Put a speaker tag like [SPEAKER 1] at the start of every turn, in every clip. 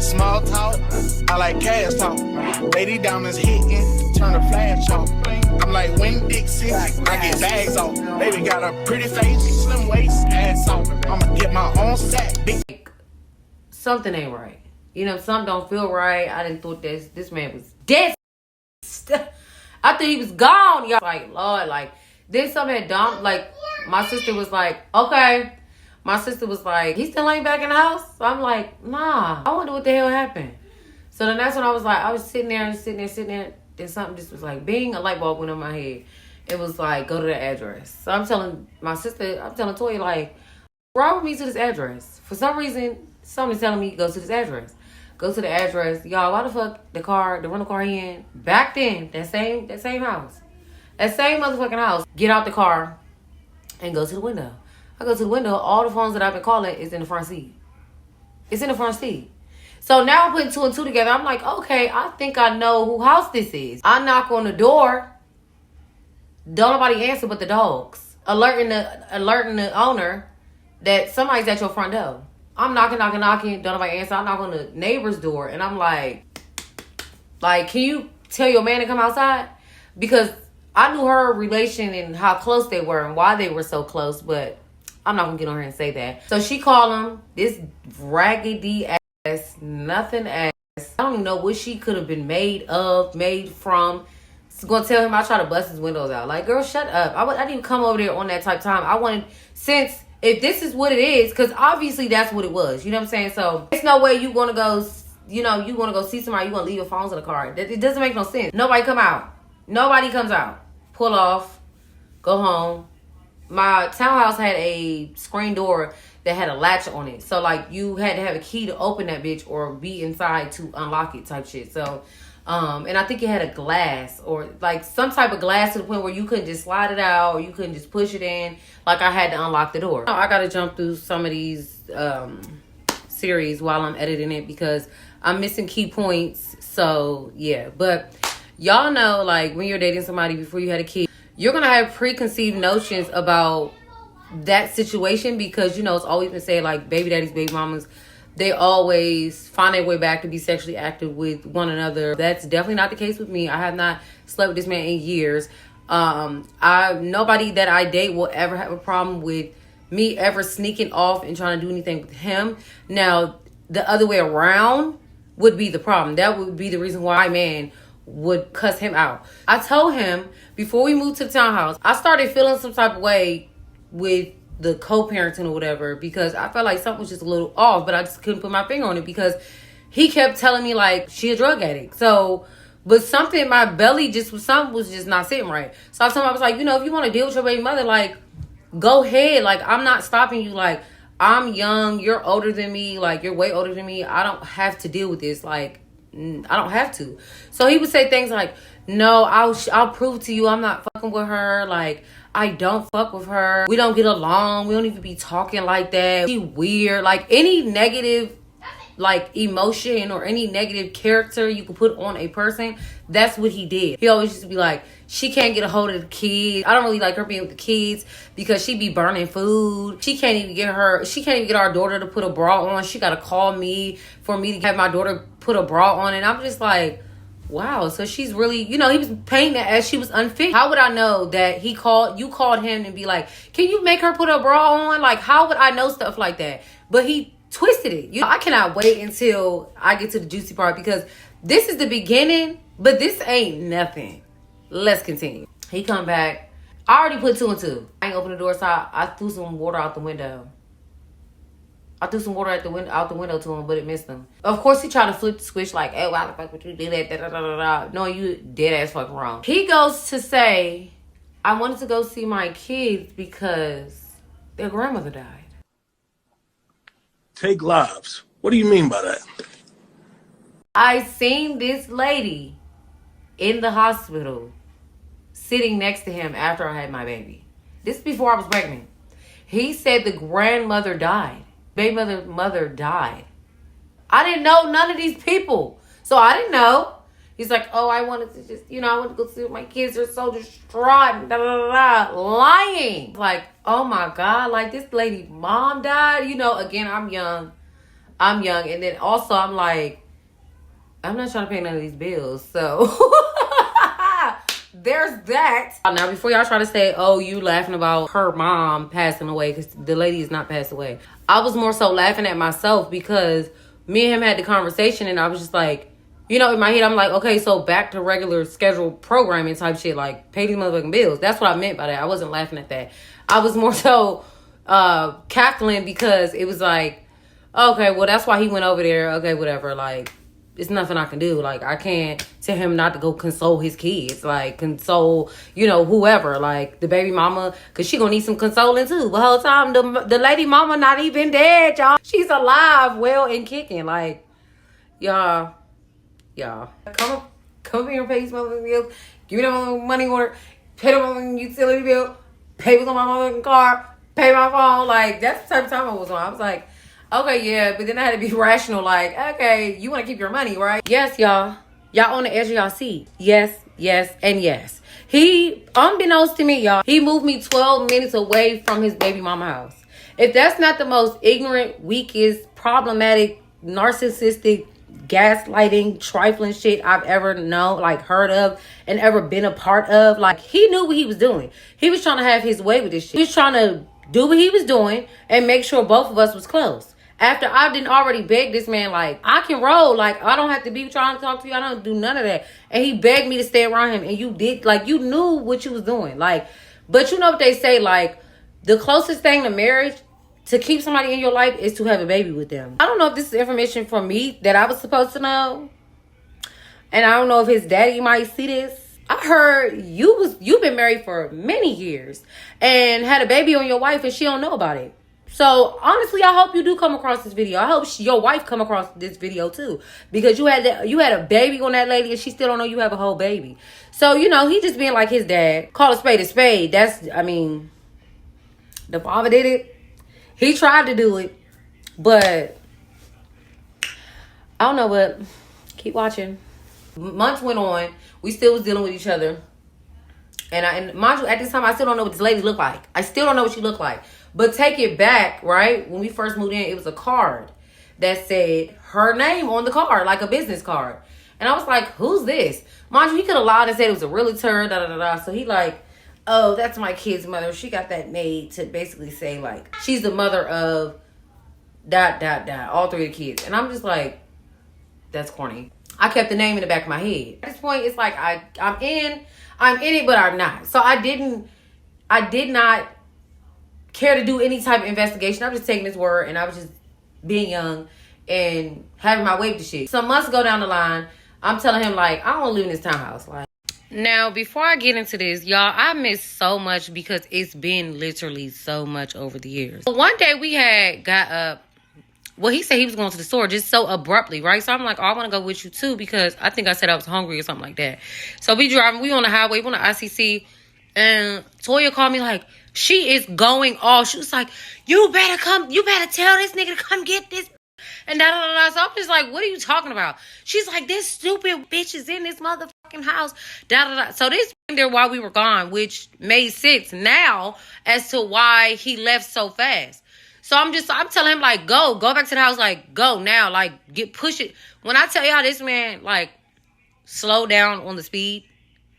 [SPEAKER 1] Small talk, I like cash talk. Lady diamonds hitting, turn the flash off. I'm like Wayne Dixie, I get bags off. Baby got a pretty face, slim waist, ass off. I'ma get my own sack, big.
[SPEAKER 2] Something ain't right. You know, something don't feel right. I didn't thought this man was dead. I thought he was gone. Y'all like, Lord, like, then something had dumped. Like, my sister was like, okay. My sister was like, he still ain't back in the house? So I'm like, nah. I wonder what the hell happened. So then that's when I was like, I was sitting there. Then something just was like, bing, a light bulb went on my head. It was like, go to the address. So I'm telling my sister, I'm telling Toya, like, drive me to this address. For some reason, somebody's telling me to go to this address. Go to the address. Y'all, why the fuck the rental car he in? Back then, that same house. That same motherfucking house. Get out the car and go to the window. I go to the window. All the phones that I've been calling is in the front seat. It's in the front seat. So now I'm putting two and two together. I'm like, okay, I think I know who house this is. I knock on the door. Don't nobody answer but the dogs. Alerting the owner that somebody's at your front door. I'm knocking. Don't nobody answer. I knock on the neighbor's door. And I'm like, can you tell your man to come outside? Because I knew her relation and how close they were and why they were so close. But I'm not going to get on here and say that. So she called him. This raggedy ass, nothing ass. I don't even know what she could have been made from. She's going to tell him I try to bust his windows out. Like, girl, shut up. I didn't even come over there on that type of time. I wanted, since... if this is what it is, because obviously that's what it was. You know what I'm saying? So, there's no way you want to go, you want to go see somebody, you want to leave your phones in the car. It doesn't make no sense. Nobody come out. Nobody comes out. Pull off. Go home. My townhouse had a screen door that had a latch on it. So, like, you had to have a key to open that bitch or be inside to unlock it type shit. So, and I think it had a glass or like some type of glass to the point where you couldn't just slide it out or you couldn't just push it in. Like I had to unlock the door. I got to jump through some of these series while I'm editing it because I'm missing key points. So yeah, but y'all know, like, when you're dating somebody before you had a kid, you're going to have preconceived notions about that situation because, you know, it's always been said, like, baby daddies, baby mamas, they always find their way back to be sexually active with one another. That's definitely not the case with me. I have not slept with this man in years. Nobody that I date will ever have a problem with me ever sneaking off and trying to do anything with him. Now, the other way around would be the problem. That would be the reason why my man would cuss him out. I told him before we moved to the townhouse, I started feeling some type of way with the co-parenting or whatever because I felt like something was just a little off, but I just couldn't put my finger on it because he kept telling me like she a drug addict. So, but something in my belly something was just not sitting right. So I told him, I was like, you know, if you want to deal with your baby mother, like, go ahead. Like, I'm not stopping you. Like, I'm young. You're older than me. Like, you're way older than me. I don't have to deal with this. Like, I don't have to. So he would say things like, no, I'll prove to you I'm not fucking with her. Like, I don't fuck with her. We don't get along. We don't even be talking like that. She weird. Like, any negative, like, emotion or any negative character you could put on a person, that's what he did. He always used to be like, she can't get a hold of the kids. I don't really like her being with the kids because she be burning food. She can't even get our daughter to put a bra on. She got to call me for me to have my daughter put a bra on. And I'm just like, wow, so she's really, you know, he was painting that as she was unfit. How would I know that you called him and be like, can you make her put a bra on? Like, how would I know stuff like that? But he twisted it. You know, I cannot wait until I get to the juicy part because this is the beginning, but this ain't nothing. Let's continue. He come back. I already put 2 and 2. I ain't open the door, so I threw some water out the window. I threw some water out the window to him, but it missed him. Of course, he tried to flip the switch like, hey, why the fuck would you do that? Da, da, da, da, da. No, you dead ass fucking wrong. He goes to say, I wanted to go see my kids because their grandmother died.
[SPEAKER 3] Take lives. What do you mean by that?
[SPEAKER 2] I seen this lady in the hospital sitting next to him after I had my baby. This is before I was pregnant. He said the grandmother died. Baby mother died. I didn't know none of these people. So I didn't know. He's like, oh, I wanted to just, I want to go see my kids are so distraught. Da, da, da, da. Lying. Like, oh my God, like this lady mom died. Again, I'm young. I'm young. And then also I'm like, I'm not trying to pay none of these bills. So there's that. Now, before y'all try to say, oh, you laughing about her mom passing away, because the lady is not passed away. I was more so laughing at myself because me and him had the conversation and I was just like, you know, in my head, I'm like, okay, so back to regular scheduled programming type shit, like pay these motherfucking bills. That's what I meant by that. I wasn't laughing at that. I was more so cackling because it was like, okay, well, that's why he went over there. Okay, whatever. Like, it's nothing I can do. Like, I can't tell him not to go console his kids. Like, console, you know, whoever. Like, the baby mama, because she gonna need some consoling, too. The whole time, the lady mama not even dead, y'all. She's alive, well, and kicking. Like, y'all. Come up here and pay these motherfucking bills. Give me the money order. Pay the motherfucking utility bill. Pay what's on my motherfucking car. Pay my phone. Like, that's the type of time I was on. I was like, okay, yeah, but then I had to be rational. Like, okay, you want to keep your money, right? Yes, y'all. Y'all on the edge of y'all seat. Yes, and yes. He, unbeknownst to me, y'all, he moved me 12 minutes away from his baby mama house. If that's not the most ignorant, weakest, problematic, narcissistic, gaslighting, trifling shit I've ever known, like heard of, and ever been a part of, like, he knew what he was doing. He was trying to have his way with this shit. He was trying to do what he was doing and make sure both of us was close. After I didn't already beg this man, like, I can roll. Like, I don't have to be trying to talk to you. I don't do none of that. And he begged me to stay around him. And you did, like, you knew what you was doing. Like, but you know what they say, like, the closest thing to marriage, to keep somebody in your life, is to have a baby with them. I don't know if this is information for me that I was supposed to know. And I don't know if his daddy might see this. I heard you've been married for many years and had a baby on your wife and she don't know about it. So, honestly, I hope you do come across this video. I hope your wife come across this video, too. Because you had a baby on that lady, and she still don't know you have a whole baby. So, you know, he just being like his dad. Call a spade a spade. That's, I mean, the father did it. He tried to do it. But, I don't know, but keep watching. Months went on. We still was dealing with each other. And mind you, at this time, I still don't know what this lady looked like. I still don't know what she looked like. But take it back, right? When we first moved in, it was a card that said her name on the card, like a business card. And I was like, who's this? Mind you, he could have lied and said it was a realtor, da-da-da-da. So he like, oh, that's my kid's mother. She got that made to basically say, like, she's the mother of ... all three of the kids. And I'm just like, that's corny. I kept the name in the back of my head. At this point, it's like I'm in it, but I'm not. So I did not care to do any type of investigation. I'm just taking his word, and I was just being young and having my way with the shit. Some months go down the line, I'm telling him, like, I don't want to live in this townhouse. Like, now, before I get into this, y'all, I miss so much because it's been literally so much over the years. But one day we had got up. Well, he said he was going to the store just so abruptly, right? So I'm like, oh, I want to go with you too, because I think I said I was hungry or something like that. So we driving, we on the highway, we on the ICC, and Toya called me like, she is going off. She was like, you better tell this nigga to come get this. And da-da-da-da. So I'm just like, what are you talking about? She's like, this stupid bitch is in this motherfucking house. Da-da-da. So this there while we were gone, which made sense now as to why he left so fast. So I'm telling him, like, go back to the house, like, go now, like, push it. When I tell y'all this man, like, slow down on the speed,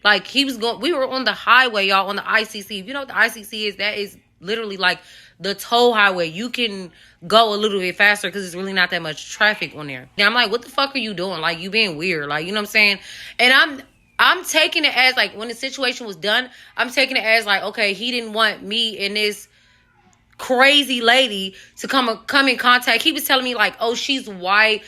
[SPEAKER 2] like, we were on the highway, y'all, on the ICC. If you know what the ICC is, that is literally, like, the toll highway. You can go a little bit faster because there's really not that much traffic on there. And I'm like, what the fuck are you doing? Like, you being weird, like, you know what I'm saying? And I'm taking it as, like, when the situation was done, I'm taking it as, like, okay, he didn't want me and this crazy lady to come in contact. He was telling me, like, oh, she's white.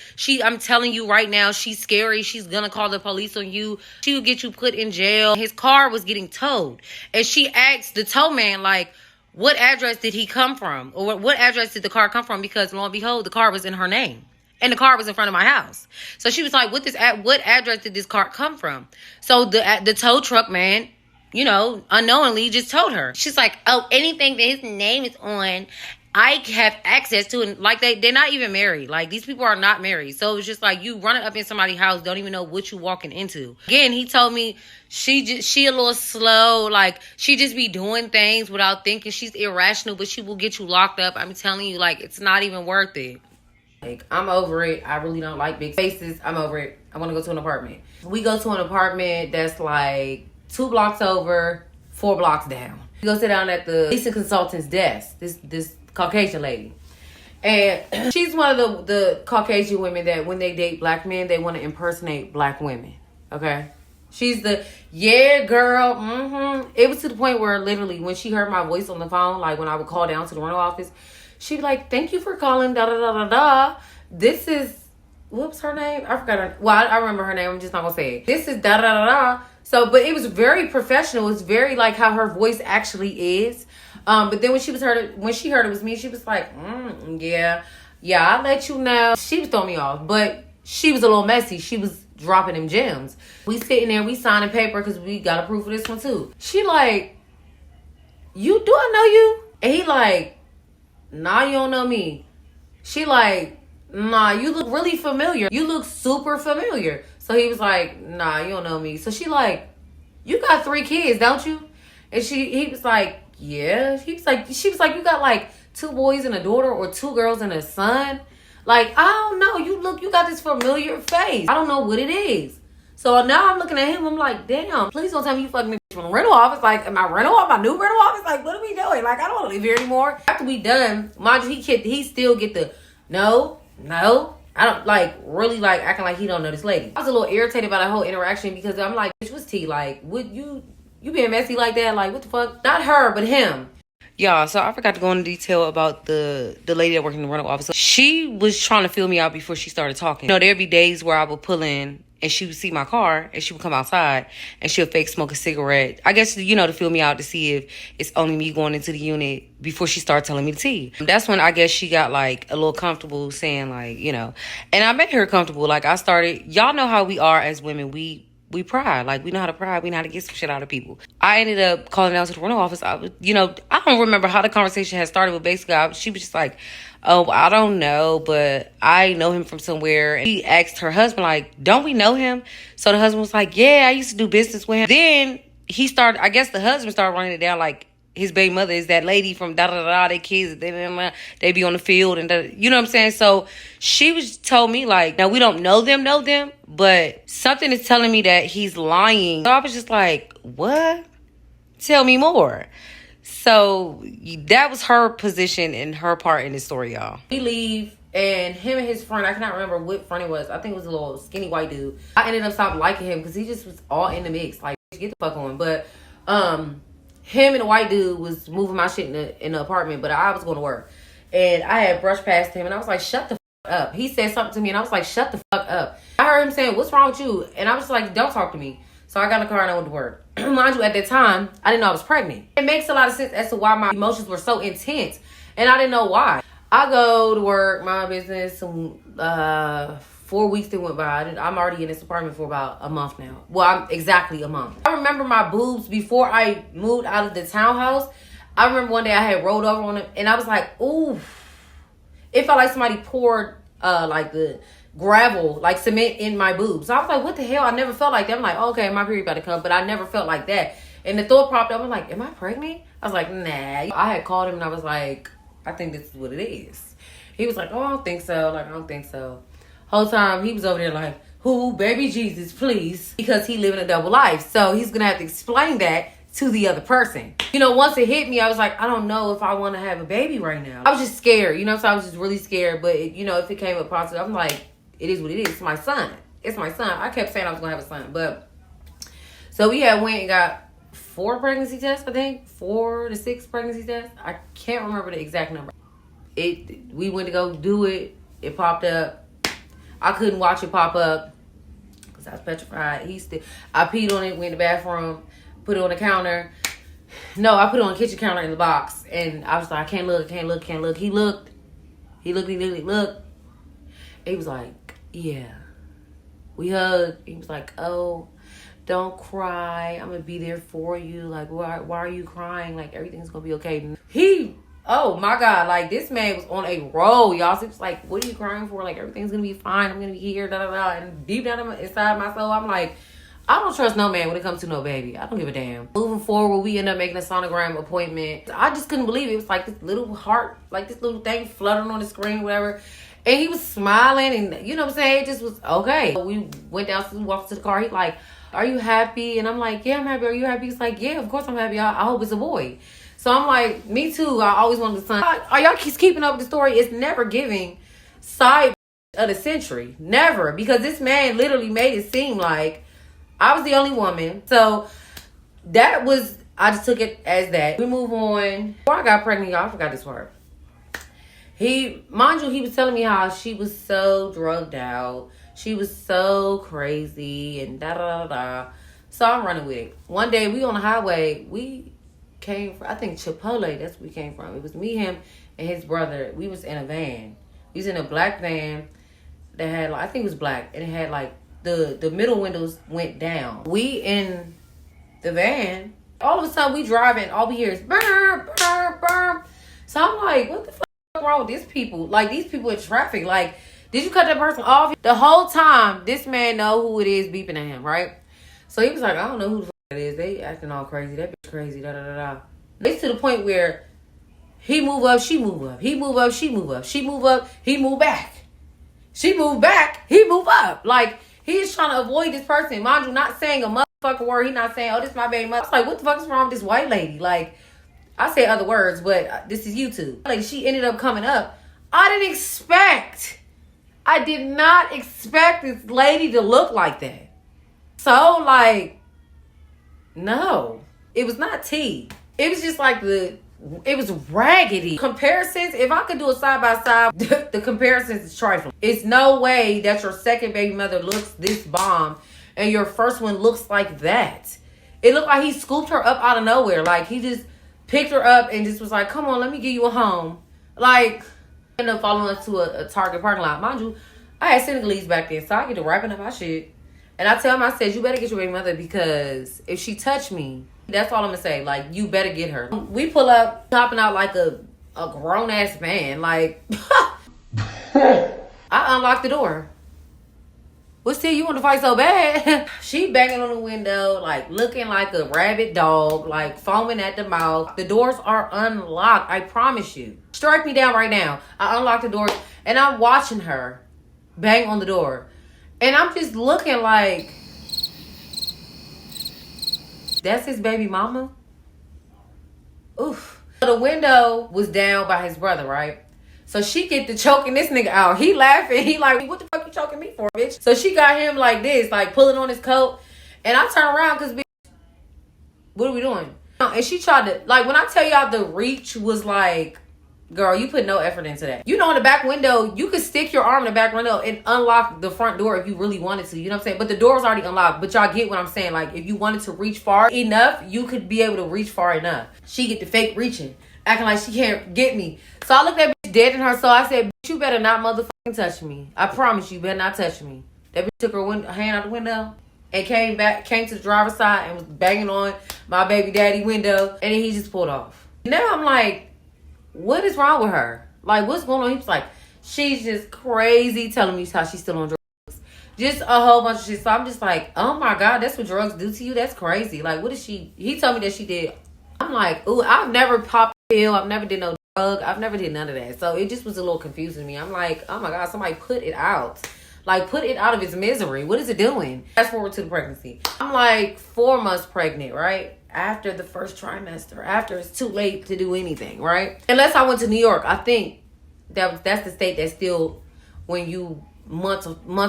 [SPEAKER 2] I'm telling you right now, she's scary. She's gonna call the police on you. She will get you put in jail. His car was getting towed. And she asked the tow man, like, what address did he come from? Or what address did the car come from? Because lo and behold, the car was in her name. And the car was in front of my house. So she was like, what address did this car come from? So the tow truck man, you know, unknowingly just told her. She's like, oh, anything that his name is on, I have access to. And like, they're not even married. Like, these people are not married. So it's just like, you running up in somebody's house, don't even know what you walking into. Again, he told me she a little slow. Like, she just be doing things without thinking. She's irrational, but she will get you locked up. I'm telling you, like, it's not even worth it. Like, I'm over it. I really don't like big spaces. I'm over it. I want to go to an apartment. We go to an apartment that's like 2 blocks over, 4 blocks down. We go sit down at the leasing consultant's desk. This Caucasian lady. And she's one of the Caucasian women that when they date black men, they want to impersonate black women. Okay? She's the, yeah, girl, mm-hmm. It was to the point where literally when she heard my voice on the phone, like when I would call down to the rental office, she'd be like, thank you for calling, da-da-da-da-da. This is, what's her name? I forgot her. Well, I remember her name. I'm just not going to say it. This is da-da-da-da. So, but it was very professional. It's very like how her voice actually is. But then when she heard it was me, she was like, yeah, I'll let you know. She was throwing me off, but she was a little messy. She was dropping them gems. We sitting there, we signing paper because we got approved for this one too. She like, do I know you? And he like, nah, you don't know me. She like, nah, you look really familiar. You look super familiar. So he was like, nah, you don't know me. So she like, you got 3 kids, don't you? And he was like, yeah. She was like, you got like 2 boys and a daughter, or 2 girls and a son. Like, I don't know. You got this familiar face. I don't know what it is. So now I'm looking at him. I'm like, damn, please don't tell me you fucking me from the rental office. Like, am I rental off my new rental office? Like, what are we doing? Like, I don't want to live here anymore. After we done, mind you, he still get the, no. I don't, like, really, like, acting like he don't know this lady. I was a little irritated by the whole interaction because I'm like, bitch, what's tea? Like, would you being messy like that? Like, what the fuck? Not her, but him. Y'all, so I forgot to go into detail about the lady that worked in the rental office. So she was trying to feel me out before she started talking. You know, there'd be days where I would pull in and she would see my car and she would come outside and she'll fake smoke a cigarette. I guess, you know, to feel me out to see if it's only me going into the unit before she started telling me the tea. That's when I guess she got like a little comfortable saying like, you know, and I made her comfortable. Like I started, y'all know how we are as women. We pry. Like, we know how to pry. We know how to get some shit out of people. I ended up calling down to the rental office. I don't remember how the conversation had started, but basically, she was just like, oh, I don't know, but I know him from somewhere. And he asked her husband, like, don't we know him? So the husband was like, yeah, I used to do business with him. Then I guess the husband started running it down like, his baby mother is that lady from da-da-da-da, their kids, they be on the field, and you know what I'm saying? So she told me, like, now we don't know them, but something is telling me that he's lying. So I was just like, what? Tell me more. So that was her position and her part in the story, y'all. We leave, and him and his friend, I cannot remember what friend it was. I think it was a little skinny white dude. I ended up stopping liking him because he just was all in the mix. Like, get the fuck on. But, him and the white dude was moving my shit in the apartment, but I was going to work. And I had brushed past him, and I was like, shut the fuck up. He said something to me, and I was like, shut the fuck up. I heard him saying, what's wrong with you? And I was like, don't talk to me. So I got in the car, and I went to work. Mind you, at that time, I didn't know I was pregnant. It makes a lot of sense as to why my emotions were so intense, and I didn't know why. I go to work, my business, 4 weeks that went by. I'm already in this apartment for about a month now. Well, I'm exactly a month. I remember my boobs before I moved out of the townhouse. I remember one day I had rolled over on them, and I was like, ooh. It felt like somebody poured like the gravel, like cement in my boobs. So I was like, what the hell? I never felt like that. I'm like, okay, my period about to come, but I never felt like that. And the thought popped up. I'm like, am I pregnant? I was like, nah. I had called him, and I was like, I think this is what it is. He was like, oh, I don't think so. Like, I don't think so. Whole time he was over there like, who? Baby Jesus, please. Because he living a double life. So he's going to have to explain that to the other person. You know, once it hit me, I was like, I don't know if I want to have a baby right now. I was just scared, you know, so I was just really scared. But, if it came up positive, I'm like, it is what it is. It's my son. It's my son. I kept saying I was going to have a son. But, so we had went and got 4 pregnancy tests, I think. 4 to 6 pregnancy tests. I can't remember the exact number. We went to go do it. It popped up. I couldn't watch it pop up because I was petrified. I peed on it, went in the bathroom, put it on the counter. No, I put it on the kitchen counter in the box. And I was like, I can't look. He looked. He was like, yeah. We hugged. He was like, oh, don't cry. I'm going to be there for you. Like, why are you crying? Like, everything's going to be okay. Oh my God, like this man was on a roll, y'all. So he was like, what are you crying for? Like, everything's gonna be fine. I'm gonna be here, da da da. And deep down inside my soul, I'm like, I don't trust no man when it comes to no baby. I don't give a damn. Moving forward, we end up making a sonogram appointment. I just couldn't believe it. It was like this little heart, like this little thing fluttering on the screen, whatever. And he was smiling and, you know what I'm saying? It just was okay. We went downstairs, walked to the car. He's like, are you happy? And I'm like, yeah, I'm happy. Are you happy? He's like, yeah, of course I'm happy. I hope it's a boy. So I'm like, me too. I always wanted a son. Are y'all keeping up with the story? It's never giving side of the century. Never. Because this man literally made it seem like I was the only woman. So that was, I just took it as that. We move on. Before I got pregnant, y'all, I forgot this part. Mind you, he was telling me how she was so drugged out. She was so crazy and da-da-da-da. So I'm running with it. One day, we on the highway. We came from, I think, Chipotle. That's where we came from. It was me, him, and his brother. We was in a van. We was in a black van that had, like, I think it was black. And it had, like, the middle windows went down. We in the van. All of a sudden, we driving. All we hear is, burr, burr, burr. So I'm like, what the fuck wrong with these people? Like, these people in traffic. Like, did you cut that person off? The whole time, this man know who it is beeping at him, right? So he was like, I don't know who the fuck it is. They acting all crazy. That bitch crazy, da-da-da-da. It's to the point where he move up, she move up. He move up, she move up. She move up, he move back. She move back, he move up. Like, he's trying to avoid this person. Mind you, not saying a motherfucking word. He not saying, oh, this is my baby mother. I was like, what the fuck is wrong with this white lady? Like, I say other words, but this is YouTube. Like, she ended up coming up. I did not expect this lady to look like that. So, like, no. It was not tea. It was just like it was raggedy. Comparisons, if I could do a side-by-side, the comparisons is trifling. It's no way that your second baby mother looks this bomb and your first one looks like that. It looked like he scooped her up out of nowhere. Like, he just picked her up and just was like, come on, let me give you a home. Like, ended up following us to a Target parking lot. Mind you, I had Senegalese back then, so I get to wrapping up my shit. And I tell him, I said, you better get your baby mother because if she touch me, that's all I'm going to say. Like, you better get her. We pull up, hopping out like a grown-ass man. Like, I unlocked the door. What's T? You want to fight so bad? She banging on the window, like looking like a rabid dog, like foaming at the mouth. The doors are unlocked. I promise you. Strike me down right now. I unlocked the doors and I'm watching her bang on the door. And I'm just looking like, that's his baby mama? Oof. The window was down by his brother, right? So she get to choking this nigga out. He laughing. He like, what the fuck you choking me for, bitch? So she got him like this, like pulling on his coat. And I turn around because, bitch, what are we doing? And she tried to, like, when I tell y'all the reach was like, girl, you put no effort into that. You know, in the back window, you could stick your arm in the back window and unlock the front door if you really wanted to. You know what I'm saying? But the door's already unlocked. But y'all get what I'm saying. Like, if you wanted to reach far enough, you could be able to reach far enough. She get the fake reaching, acting like she can't get me. So I looked at bitch dead in her soul. I said, bitch, you better not motherfucking touch me. I promise you better not touch me. That bitch took her hand out the window and came to the driver's side and was banging on my baby daddy window. And then he just pulled off. Now I'm like, what is wrong with her? Like, what's going on? He was like, she's just crazy, telling me how she's still on drugs. Just a whole bunch of shit. So I'm just like, oh my God, that's what drugs do to you? That's crazy. Like, what is she? He told me that she did. I'm like, ooh, I've never popped a pill. I've never did no drug. I've never did none of that. So it just was a little confusing to me. I'm like, oh my God, somebody put it out. Like, put it out of its misery. What is it doing? Fast forward to the pregnancy. I'm like 4 months pregnant, right? After the first trimester. After it's too late to do anything, right? Unless I went to New York. I think that's the state that's still when you months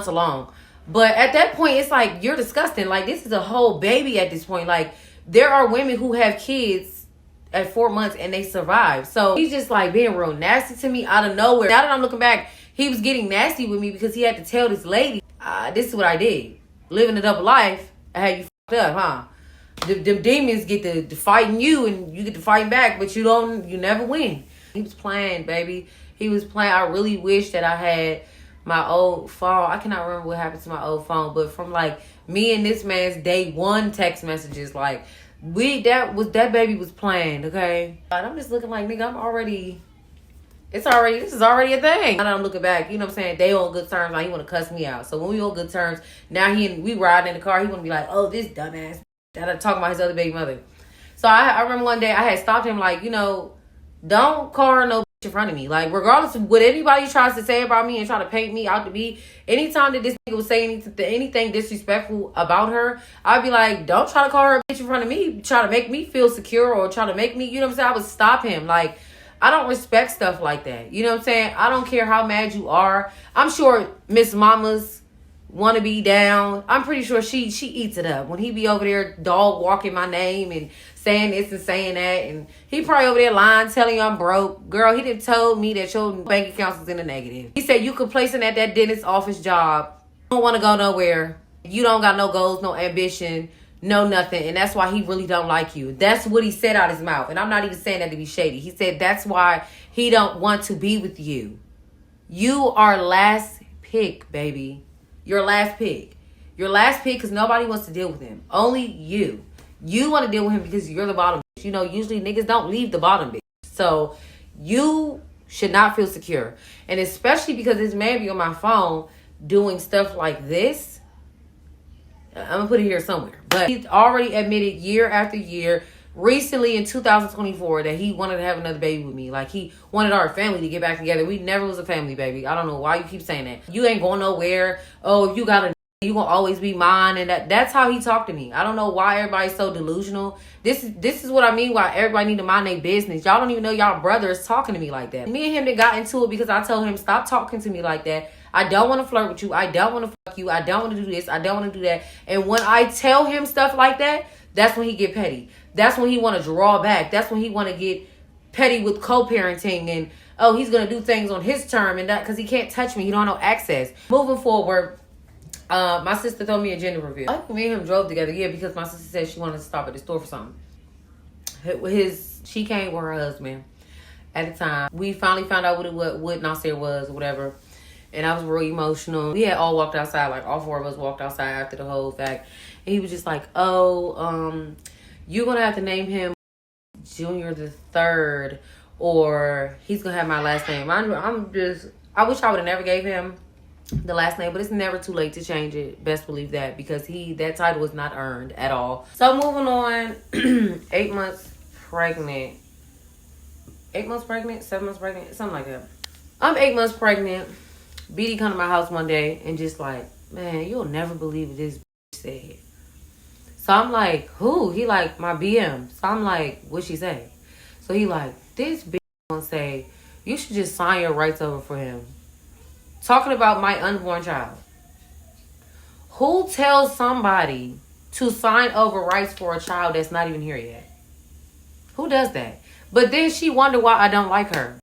[SPEAKER 2] along. But at that point, it's like, you're disgusting. Like, this is a whole baby at this point. Like, there are women who have kids at 4 months and they survive. So he's just like being real nasty to me out of nowhere. Now that I'm looking back, he was getting nasty with me because he had to tell this lady, this is what I did. Living a double life, I had you fucked up, huh? The demons get to fighting you and you get to fight back, but you never win. He was playing, baby. He was playing. I really wish that I had my old phone. I cannot remember what happened to my old phone, but from like me and this man's day one text messages, like that baby was playing, okay? And I'm just looking like, nigga, this is already a thing. And I'm looking back, you know what I'm saying? They on good terms. Like, he want to cuss me out. So when we on good terms, now we riding in the car. He want to be like, oh, this dumbass. That talking about his other baby mother. So I remember one day I had stopped him like, don't call her no bitch. in front of me. Like, regardless of what anybody tries to say about me and try to paint me out to be, anytime that this nigga was saying anything disrespectful about her, I'd be like, don't try to call her a bitch in front of me, try to make me feel secure or try to make me, you know what I'm saying? I would stop him. Like, I don't respect stuff like that. You know what I'm saying? I don't care how mad you are. I'm sure Miss Mama's want to be down. I'm pretty sure she eats it up. When he be over there dog walking my name and saying this and saying that, and he probably over there lying, telling you I'm broke. Girl, he done told me that your bank account is in the negative. He said you complacent at that dentist office job. You don't want to go nowhere. You don't got no goals, no ambition, no nothing. And that's why he really don't like you. That's what he said out his mouth. And I'm not even saying that to be shady. He said that's why he don't want to be with you. You are last pick, baby. Your last pick. Your last pick because nobody wants to deal with him. Only you. You want to deal with him because you're the bottom bitch. You know, usually niggas don't leave the bottom bitch. So you should not feel secure. And especially because this man be on my phone doing stuff like this. I'm going to put it here somewhere. But he's already admitted year after year, recently in 2024, that he wanted to have another baby with me. Like, he wanted our family to get back together. We never was a family, baby. I don't know why you keep saying that. You ain't going nowhere. Oh, if you got a you gonna always be mine. And that's how he talked to me. I don't know why everybody's so delusional. This is what I mean why everybody need to mind their business. Y'all don't even know y'all brother is talking to me like that. Me and him that got into it because I told him stop talking to me like that. I don't want to flirt with you. I don't want to fuck you. I don't want to do this. I don't want to do that. And when I tell him stuff like that, that's when he get petty. That's when he want to draw back. That's when he want to get petty with co-parenting and oh, he's gonna do things on his term and that because he can't touch me. He don't have no access. Moving forward. My sister told me a gender reveal. I think me and him drove together, yeah, because my sister said she wanted to stop at the store for something. She came with her husband at the time. We finally found out what Nasir was or whatever. And I was real emotional. We had all walked outside, like all four of us walked outside after the whole fact. And he was just like, oh, you're going to have to name him Junior the Third or he's going to have my last name. I wish I would have never gave him the last name, but it's never too late to change it. Best believe that because that title was not earned at all. So moving on, 8 months pregnant. 8 months pregnant? 7 months pregnant? Something like that. I'm 8 months pregnant. BD come to my house one day and just like, man, you'll never believe what this said. So I'm like, who? He like, my BM. So I'm like, what'd she say? So he like, this bitch gonna say, you should just sign your rights over for him. Talking about my unborn child. Who tells somebody to sign over rights for a child that's not even here yet? Who does that? But then she wonder why I don't like her.